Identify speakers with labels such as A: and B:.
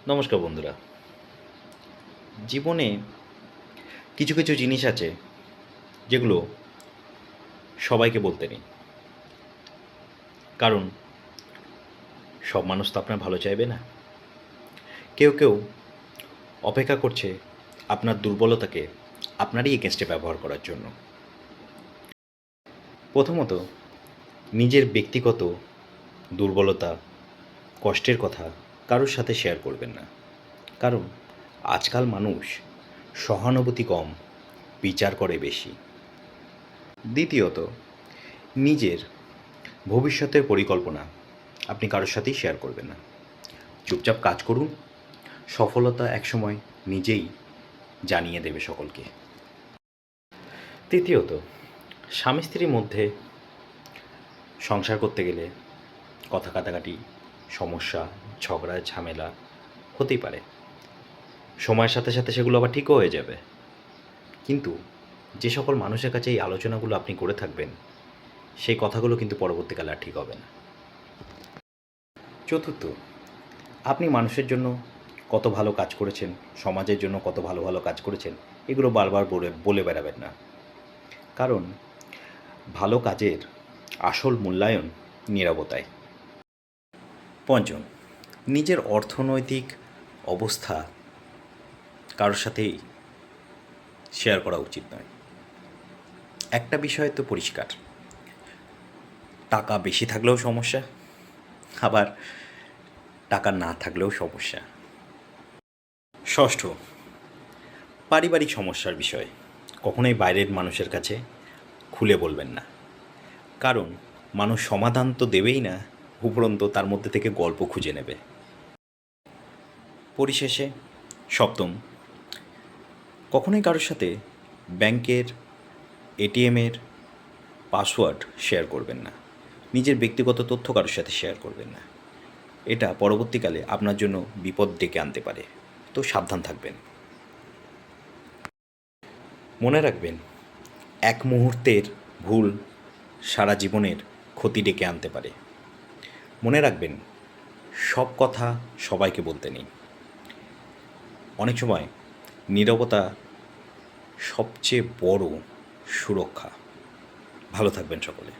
A: নমস্কার বন্ধুরা। জীবনে কিছু কিছু জিনিস আছে যেগুলো সবাইকে বলতে নেই, কারণ সব মানুষ তো আপনার ভালো চাইবে না। কেউ কেউ অপেক্ষা করছে আপনার দুর্বলতাকে আপনারই এগেনস্টে ব্যবহার করার জন্য। প্রথমত, নিজের ব্যক্তিগত দুর্বলতা, কষ্টের কথা কারোর সাথে শেয়ার করবেন না, কারণ আজকাল মানুষ সহানুভূতি কম, বিচার করে বেশি। দ্বিতীয়ত, নিজের ভবিষ্যতের পরিকল্পনা আপনি কারোর সাথেই শেয়ার করবেন না। চুপচাপ কাজ করুন, সফলতা একসময় নিজেই জানিয়ে দেবে সকলকে। তৃতীয়ত, স্বামী স্ত্রীর মধ্যে সংসার করতে গেলে কথা কাটাকাটি, সমস্যা, ঝগড়া, ঝামেলা হতেই পারে। সময়ের সাথে সাথে সেগুলো আবার ঠিকও হয়ে যাবে, কিন্তু যে সকল মানুষের কাছে এই আলোচনাগুলো আপনি করে থাকবেন, সেই কথাগুলো কিন্তু পরবর্তীকালে আর ঠিক হবে না। চতুর্থ, আপনি মানুষের জন্য কত ভালো কাজ করেছেন, সমাজের জন্য কত ভালো ভালো কাজ করেছেন, এগুলো বারবার বলে বলে বেড়াবেন না, কারণ ভালো কাজের আসল মূল্যায়ন নীরবতায়। পঞ্চম, নিজের অর্থনৈতিক অবস্থা কারোর সাথেই শেয়ার করা উচিত নয়। একটা বিষয় তো পরিষ্কার, টাকা বেশি থাকলেও সমস্যা, আবার টাকা না থাকলেও সমস্যা। ষষ্ঠ, পারিবারিক সমস্যার বিষয় কখনোই বাইরের মানুষের কাছে খুলে বলবেন না, কারণ মানুষ সমাধান তো দেবেই না, উপরন্তু তার মধ্যে থেকে গল্প খুঁজে নেবে। পরিশেষে সপ্তম, কখনোই কারোর সাথে ব্যাংকের এটিএমের পাসওয়ার্ড শেয়ার করবেন না, নিজের ব্যক্তিগত তথ্য কারোর সাথে শেয়ার করবেন না। এটা পরবর্তীকালে আপনার জন্য বিপদ ডেকে আনতে পারে, তো সাবধান থাকবেন। মনে রাখবেন, এক মুহূর্তের ভুল সারা জীবনের ক্ষতি ডেকে আনতে পারে। মনে রাখবেন, সব কথা সবাইকে বলতে নেই। অনেক সময় নীরবতা সবচেয়ে বড় সুরক্ষা। ভালো থাকবেন সকলে।